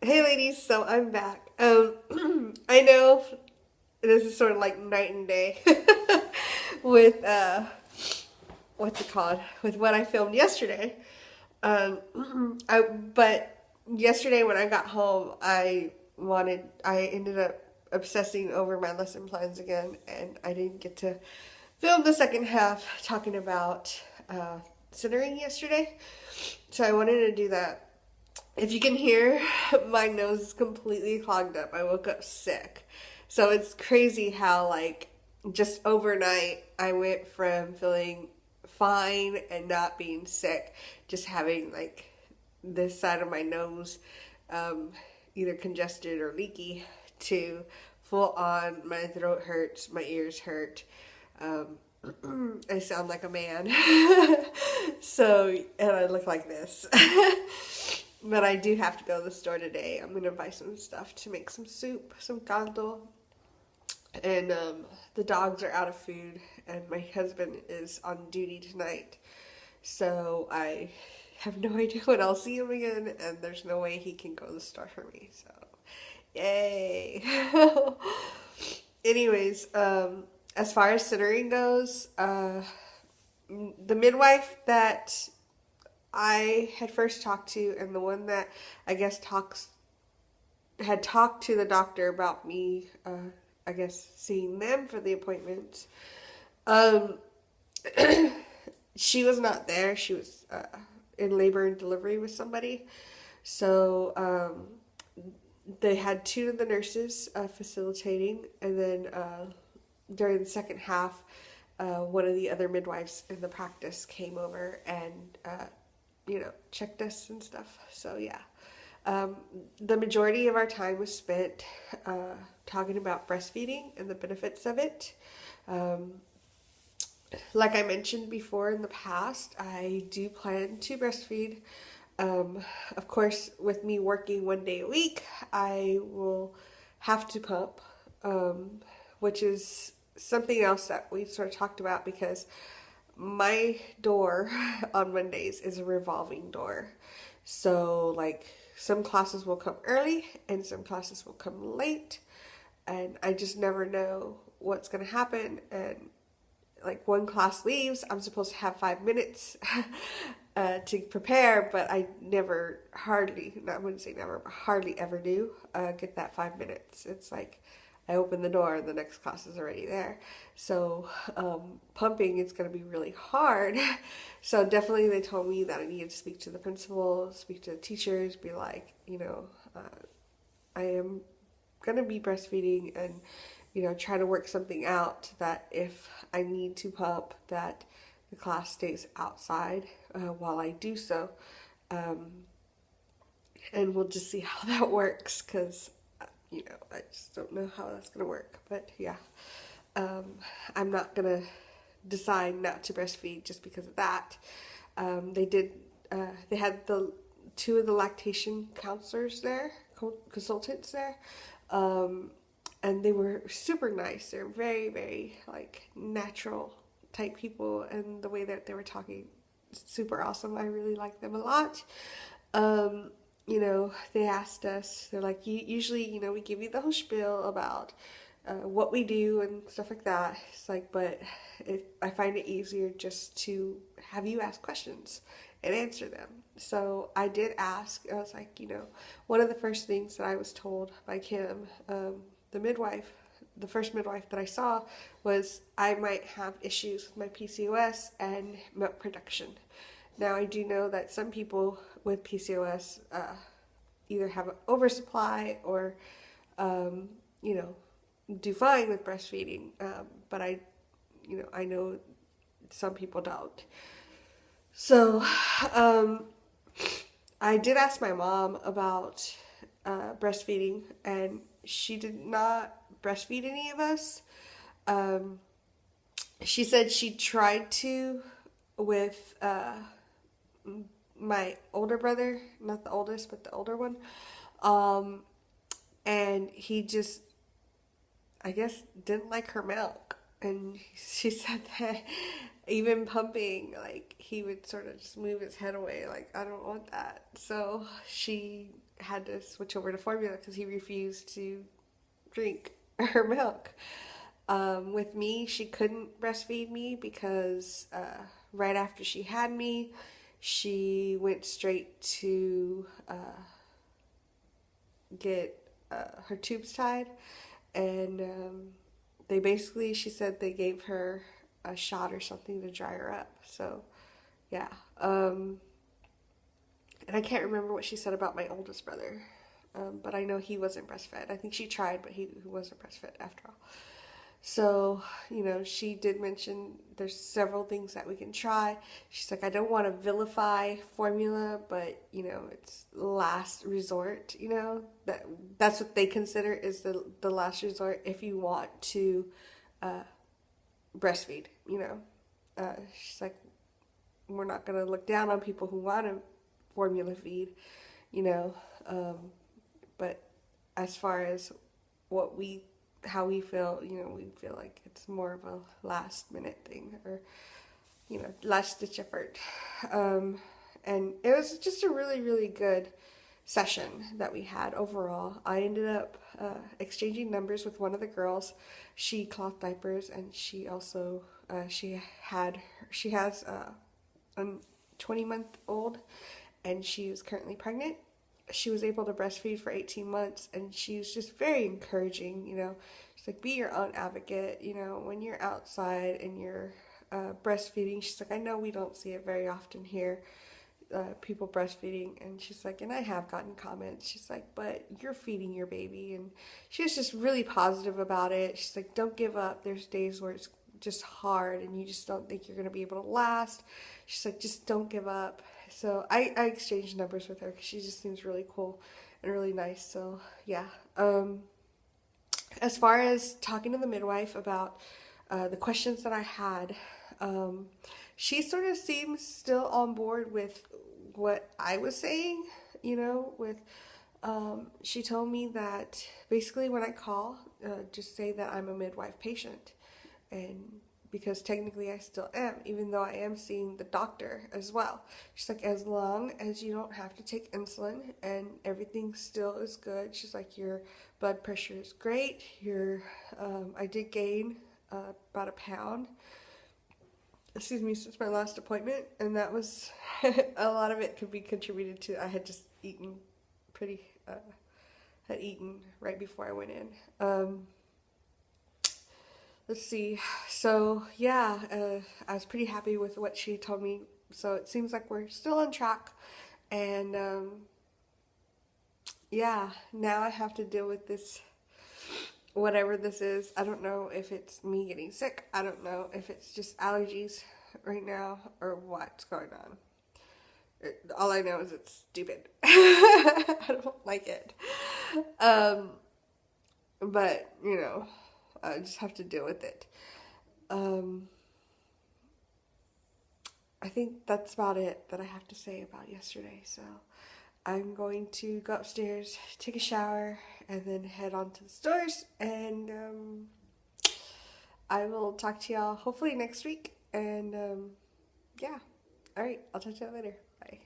Hey ladies, so I'm back. I know this is sort of like night and day with what's it called? With what I filmed yesterday. But yesterday when I got home, I ended up obsessing over my lesson plans again, and I didn't get to film the second half talking about centering yesterday. So I wanted to do that. If you can hear, my nose is completely clogged up. I woke up sick. So it's crazy how, like, just overnight, I went from feeling fine and not being sick, just having, like, this side of my nose um, either congested or leaky, to full on, my throat hurts, my ears hurt. Um, I sound like a man. So, and I look like this. But I do have to go to the store today. I'm gonna buy some stuff to make some soup, some caldo. And the dogs are out of food, and my husband is on duty tonight. So I have no idea when I'll see him again, and there's no way he can go to the store for me. So, yay. Anyways, as far as centering goes, the midwife that I had first talked to, and the one that I guess had talked to the doctor about me, I guess seeing them for the appointment. Um, she was not there. She was in labor and delivery with somebody. So they had two of the nurses facilitating, and then during the second half, one of the other midwives in the practice came over and checked us and stuff. So yeah. Um, the majority of our time was spent talking about breastfeeding and the benefits of it. Um, like I mentioned before in the past, I do plan to breastfeed. Um, of course, with me working 1 day a week, I will have to pump, which is something else that we sort of talked about because my door on Mondays is a revolving door. So, like, some classes will come early and some classes will come late, and I just never know what's going to happen. And like one class leaves, I'm supposed to have 5 minutes to prepare, but I never, hardly, I wouldn't say never, but hardly ever do get that 5 minutes. It's like I open the door and the next class is already there. So pumping is going to be really hard. So definitely they told me that I needed to speak to the principal, speak to the teachers, be like, I am gonna be breastfeeding, and try to work something out that if I need to pump, that the class stays outside while I do so. um, and we'll just see how that works, because I just don't know how that's gonna work. But yeah, um, I'm not gonna decide not to breastfeed just because of that. They did. They had the two of the lactation counselors there, consultants there, um, and they were super nice. They're very, very like natural type people, and the way that they were talking, super awesome. I really like them a lot. They asked us. They're like, usually, we give you the whole spiel about what we do and stuff like that. It's like, but I find it easier just to have you ask questions and answer them. So I did ask. I was like, one of the first things that I was told by Kim, the midwife, the first midwife that I saw, was I might have issues with my PCOS and milk production. Now I do know that some people with PCOS either have an oversupply or, um, you know, do fine with breastfeeding. But I know some people don't. So, um, I did ask my mom about breastfeeding, and she did not breastfeed any of us. Um, she said she tried to with my older brother, not the oldest, but the older one. Um, and he just, I guess, didn't like her milk. And she said that even pumping, like, he would sort of just move his head away, like, I don't want that. So she had to switch over to formula because he refused to drink her milk. With me, she couldn't breastfeed me because right after she had me, she went straight to get her tubes tied, and they basically, she said they gave her a shot or something to dry her up. So, yeah. And I can't remember what she said about my oldest brother, but I know he wasn't breastfed. I think she tried, but he wasn't breastfed after all. So, you know, she did mention there's several things that we can try. She's like, I don't want to vilify formula, but, you know, it's last resort, you know. That's what they consider is the last resort if you want to breastfeed, you know. She's like, we're not going to look down on people who want to formula feed, you know. But as far as how we feel, you know, we feel like it's more of a last minute thing, or, you know, last ditch effort. And it was just a really, really good session that we had overall. I ended up exchanging numbers with one of the girls. She cloth diapers, and she also she has a 20-month-old, and she is currently pregnant. She was able to breastfeed for 18 months, and she was just very encouraging, you know. She's like, be your own advocate, you know, when you're outside and you're breastfeeding. She's like, I know we don't see it very often here, people breastfeeding. And she's like, and I have gotten comments. She's like, but you're feeding your baby. And she was just really positive about it. She's like, don't give up. There's days where it's just hard and you just don't think you're going to be able to last. She's like, just don't give up. So I exchanged numbers with her because she just seems really cool and really nice. So yeah. As far as talking to the midwife about the questions that I had, she sort of seems still on board with what I was saying, you know, she told me that basically when I call, just say that I'm a midwife patient, and because technically I still am, even though I am seeing the doctor as well. She's like, as long as you don't have to take insulin and everything still is good. She's like, your blood pressure is great. I did gain about a pound, since my last appointment, and that was, a lot of it could be contributed to, I had just eaten had eaten right before I went in. Let's see. So yeah, I was pretty happy with what she told me. So it seems like we're still on track. And yeah, now I have to deal with this, whatever this is. I don't know if it's me getting sick. I don't know if it's just allergies right now or what's going on. All I know is it's stupid. I don't like it. But, you know, I just have to deal with it. I think that's about it that I have to say about yesterday. So I'm going to go upstairs, take a shower, and then head on to the stores. And I will talk to y'all hopefully next week. And yeah. All right. I'll talk to y'all later. Bye.